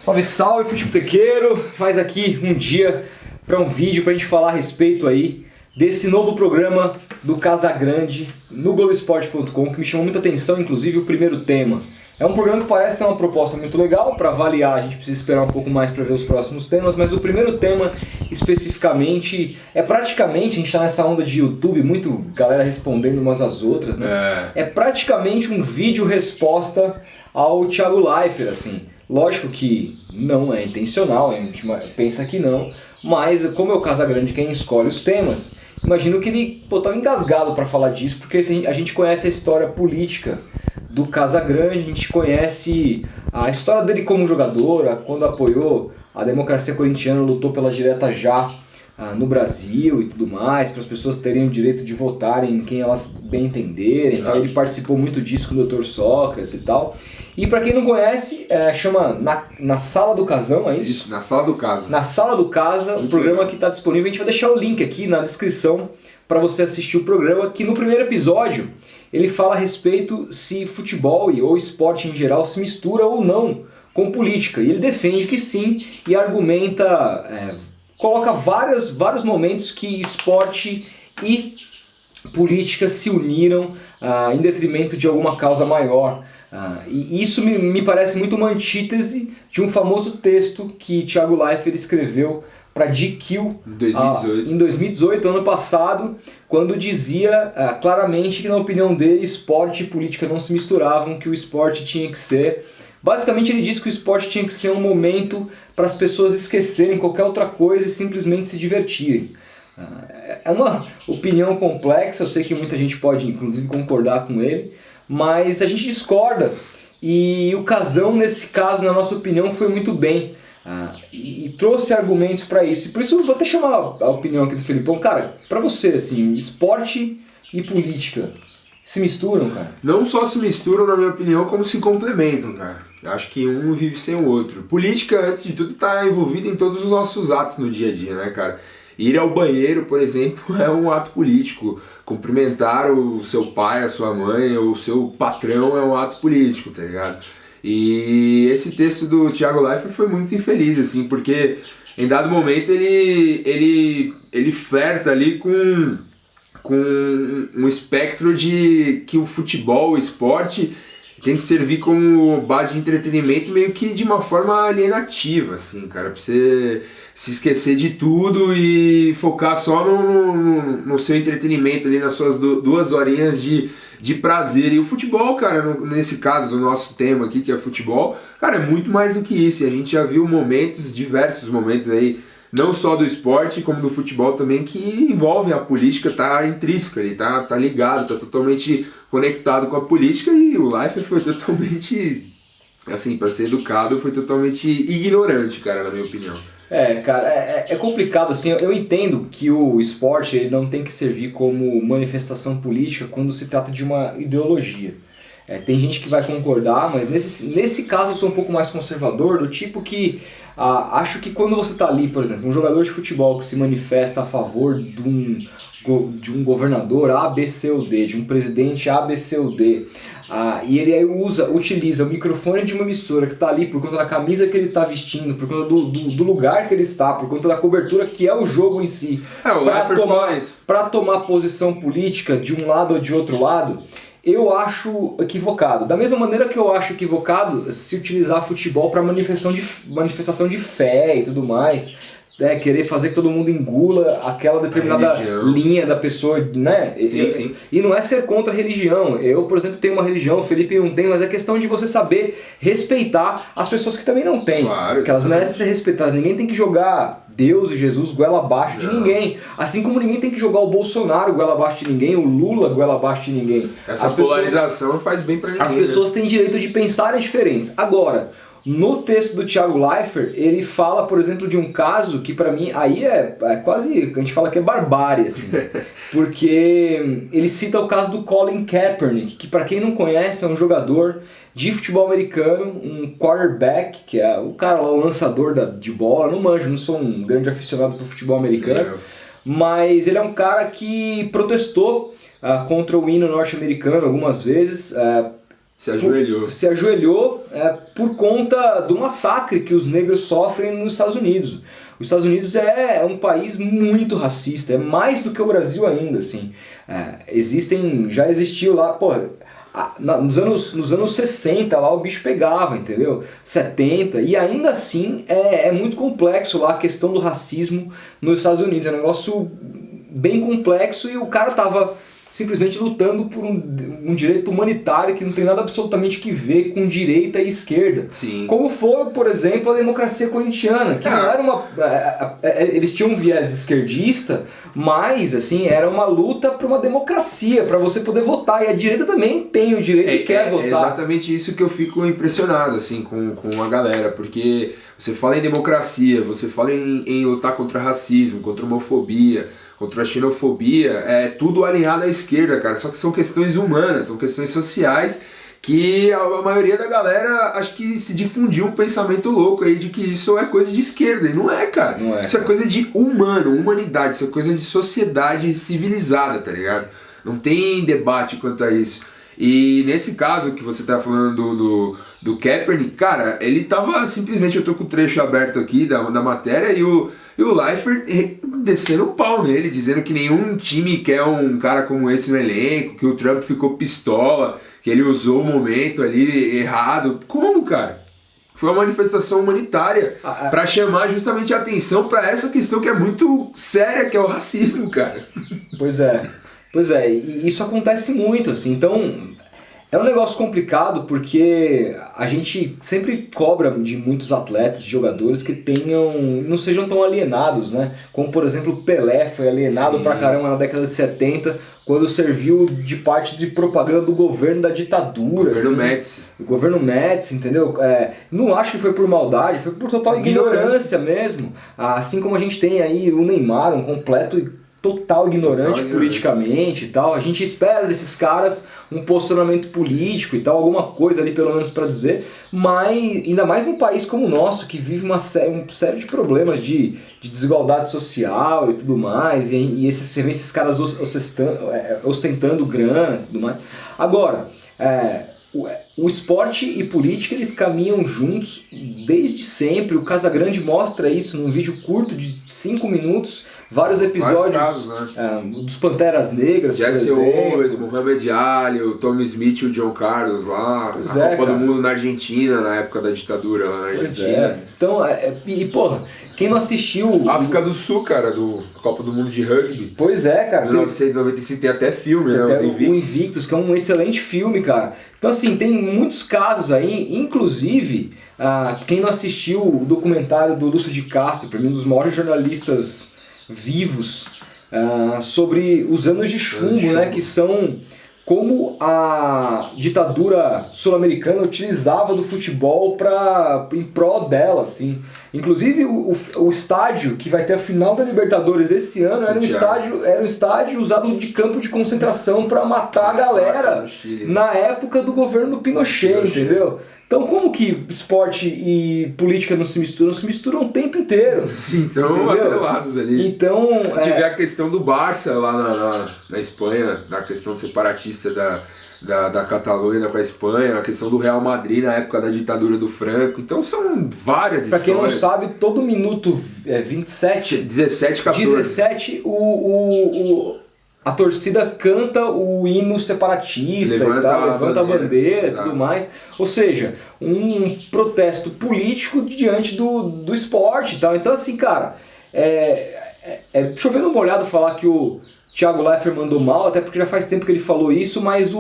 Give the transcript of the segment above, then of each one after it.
Salve, salve, futebotequeiro! Faz aqui um dia para um vídeo para a gente falar a respeito aí desse novo programa do Casagrande no Globoesporte.com, que me chamou muita atenção, inclusive o primeiro tema. É um programa que parece ter uma proposta muito legal. Para avaliar a gente precisa esperar um pouco mais para ver os próximos temas, mas o primeiro tema especificamente é praticamente, a gente está nessa onda de YouTube, muito galera respondendo umas às outras, né? É praticamente um vídeo resposta ao Thiago Leifert, assim. Lógico que não é intencional, a gente pensa que não, mas como é o Casagrande quem escolhe os temas, imagino que ele estava engasgado para falar disso, porque a gente conhece a história política do Casagrande, a gente conhece a história dele como jogador, quando apoiou a democracia corintiana, lutou pela direta já no Brasil e tudo mais, para as pessoas terem o direito de votarem em quem elas bem entenderem. Então, ele participou muito disso com o Dr. Sócrates e tal. E para quem não conhece, chama Na Sala do Casão, é isso? Isso, Na Sala do Casa. Na Sala do Casa, o programa que está disponível. A gente vai deixar o link aqui na descrição para você assistir o programa, que no primeiro episódio ele fala a respeito se futebol ou esporte em geral se mistura ou não com política. E ele defende que sim e argumenta, coloca vários momentos que esporte e política se uniram em detrimento de alguma causa maior. E isso me parece muito uma antítese de um famoso texto que Thiago Leifert escreveu para GQ em 2018, ano passado, quando dizia claramente que, na opinião dele, esporte e política não se misturavam, que o esporte tinha que ser... Basicamente ele disse que o esporte tinha que ser um momento para as pessoas esquecerem qualquer outra coisa e simplesmente se divertirem. É uma opinião complexa, eu sei que muita gente pode inclusive concordar com ele, mas a gente discorda, e o Casão nesse caso, na nossa opinião, foi muito bem e trouxe argumentos para isso. E por isso eu vou até chamar a opinião aqui do Felipão. Cara, para você, assim, esporte e política se misturam, cara? Não só se misturam, na minha opinião, como se complementam, cara. Acho que um vive sem o outro. Política, antes de tudo, está envolvida em todos os nossos atos no dia a dia, né, cara? Ir ao banheiro, por exemplo, é um ato político. Cumprimentar o seu pai, a sua mãe ou o seu patrão é um ato político, tá ligado? E esse texto do Thiago Leifert foi muito infeliz, assim, porque em dado momento ele flerta ali com um espectro de que o futebol, o esporte, tem que servir como base de entretenimento meio que de uma forma alienativa, assim, cara, pra você se esquecer de tudo e focar só no seu entretenimento ali, nas suas 2 horinhas de prazer. E o futebol, cara, nesse caso do nosso tema aqui, que é futebol, cara, é muito mais do que isso. E a gente já viu diversos momentos aí, não só do esporte, como do futebol também, que envolvem a política, tá intrínseca, ele tá ligado, tá totalmente conectado com a política, e o Leifert foi totalmente, assim, para ser educado, foi totalmente ignorante, cara, na minha opinião. Cara, é complicado, assim, eu entendo que o esporte ele não tem que servir como manifestação política quando se trata de uma ideologia. Tem gente que vai concordar, mas nesse caso eu sou um pouco mais conservador, do tipo que acho que quando você está ali, por exemplo, um jogador de futebol que se manifesta a favor de um governador A, B, C ou D, de um presidente A, B, C ou D, e ele aí utiliza o microfone de uma emissora que está ali por conta da camisa que ele está vestindo, por conta do lugar que ele está, por conta da cobertura que é o jogo em si, para tomar posição política de um lado ou de outro lado, eu acho equivocado. Da mesma maneira que eu acho equivocado se utilizar futebol para manifestação de fé e tudo mais, querer fazer que todo mundo engula aquela determinada linha da pessoa, né? Sim. E não é ser contra a religião. Eu, por exemplo, tenho uma religião, o Felipe não tem, mas é questão de você saber respeitar as pessoas que também não têm. Claro, porque elas merecem ser respeitadas. Ninguém tem que jogar Deus e Jesus goela abaixo de ninguém. Assim como ninguém tem que jogar o Bolsonaro goela abaixo de ninguém, o Lula goela abaixo de ninguém. Essa polarização faz bem pra ninguém. As pessoas têm direito de pensarem diferentes. Agora, no texto do Thiago Leifert, ele fala, por exemplo, de um caso que pra mim aí é quase, a gente fala que é barbárie, assim, porque ele cita o caso do Colin Kaepernick, que pra quem não conhece é um jogador de futebol americano, um quarterback, que é o cara lá, o lançador de bola. Não manjo, não sou um grande aficionado por futebol americano, mas ele é um cara que protestou contra o hino norte-americano algumas vezes, Se ajoelhou. Por conta do massacre que os negros sofrem nos Estados Unidos. Os Estados Unidos é um país muito racista, é mais do que o Brasil ainda, assim. Já existiu lá, nos anos 60 lá o bicho pegava, entendeu? 70, e ainda assim é muito complexo lá a questão do racismo nos Estados Unidos, é um negócio bem complexo e o cara tava simplesmente lutando por um direito humanitário que não tem nada absolutamente que ver com direita e esquerda. Sim. Como foi, por exemplo, a democracia corintiana, que não era eles tinham um viés esquerdista, mas assim, era uma luta para uma democracia, para você poder votar, e a direita também tem o direito e quer votar. É exatamente isso que eu fico impressionado assim, com a galera, porque você fala em democracia, você fala em lutar contra racismo, contra homofobia, contra a xenofobia, é tudo alinhado à esquerda, cara. Só que são questões humanas, são questões sociais que a maioria da galera acho que se difundiu um pensamento louco aí de que isso é coisa de esquerda. E não é, cara. Isso é coisa de humanidade, isso é coisa de sociedade civilizada, tá ligado? Não tem debate quanto a isso. E nesse caso que você tá falando do Kaepernick, cara, ele tava simplesmente, eu tô com o trecho aberto aqui da matéria e o Leifert descendo o pau nele, dizendo que nenhum time quer um cara como esse no elenco, que o Trump ficou pistola, que ele usou o momento ali errado. Como, cara? Foi uma manifestação humanitária para chamar justamente a atenção para essa questão que é muito séria, que é o racismo, cara. Pois é, e isso acontece muito, assim, então é um negócio complicado porque a gente sempre cobra de muitos atletas, de jogadores que não sejam tão alienados, né? Como, por exemplo, o Pelé foi alienado pra caramba na década de 70, quando serviu de parte de propaganda do governo da ditadura. O governo Médici, entendeu? Não acho que foi por maldade, foi por total ignorância mesmo. Assim como a gente tem aí o Neymar, um completo total ignorante politicamente e tal. A gente espera desses caras um posicionamento político e tal, alguma coisa ali pelo menos para dizer, mas ainda mais num país como o nosso, que vive uma série de problemas de desigualdade social e tudo mais, e você vê esses caras ostentando grana e tudo mais. Agora, o esporte e política, eles caminham juntos desde sempre. O Casagrande mostra isso num vídeo curto de 5 minutos, vários episódios casos, né? Dos Panteras Negras, Jesse Owens, Muhammad Ali, o Tom Smith e o John Carlos lá, Copa do Mundo na Argentina, na época da ditadura lá na Argentina. Então, porra, quem não assistiu... África do Sul, cara, do Copa do Mundo de Rugby. Pois é, cara. 1995 tem até filme, né? O Invictus, que é um excelente filme, cara. Então, assim, tem muitos casos aí, inclusive, quem não assistiu o documentário do Lúcio de Castro, para mim, um dos maiores jornalistas vivos, sobre os anos de chumbo, né? Que são como a ditadura sul-americana utilizava do futebol em prol dela, assim. Inclusive o estádio que vai ter a final da Libertadores esse ano era um estádio usado de campo de concentração para matar a galera na época do governo Pinochet, entendeu? Então como que esporte e política não se misturam? Não se misturam o tempo inteiro. Sim, estão atrelados ali. Então, a gente vê a questão do Barça lá na Espanha, na questão separatista da Catalunha com a Espanha, a questão do Real Madrid na época da ditadura do Franco. Então são várias histórias. Pra quem não sabe, todo minuto 17, 14. A torcida canta o hino separatista, levanta a bandeira e tudo mais. Ou seja, um protesto político diante do esporte e tal. Então assim, cara, chovendo molhado falar que o Thiago Leifert mandou mal, até porque já faz tempo que ele falou isso, mas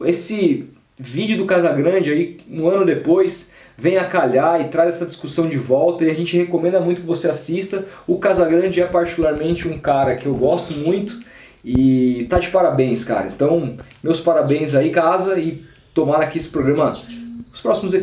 esse vídeo do Casagrande aí, um ano depois, vem a calhar e traz essa discussão de volta, e a gente recomenda muito que você assista. O Casagrande é particularmente um cara que eu gosto muito, e tá de parabéns, cara. Então, meus parabéns aí, Casa, e tomara que esse programa, os próximos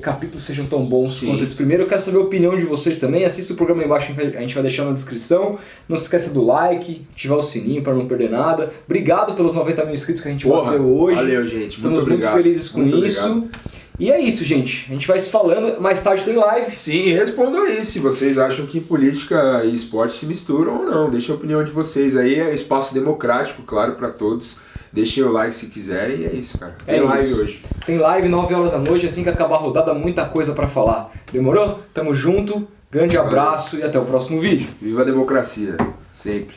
capítulos sejam tão bons quanto esse primeiro. Eu quero saber a opinião de vocês também. Assista o programa aí embaixo, a gente vai deixar na descrição. Não se esqueça do like, ativar o sininho para não perder nada. Obrigado pelos 90 mil inscritos que a gente bateu hoje. Valeu, gente. Estamos muito felizes com isso. Obrigado. E é isso, gente. A gente vai se falando. Mais tarde tem live. Sim, respondam aí se vocês acham que política e esporte se misturam ou não. Deixa a opinião de vocês aí. É espaço democrático, claro, para todos. Deixem o like se quiserem e é isso, cara. É Tem live isso. hoje. Tem live 9 horas da noite, assim que acabar a rodada, muita coisa pra falar. Demorou? Tamo junto, grande abraço e até o próximo vídeo. Viva a democracia, sempre.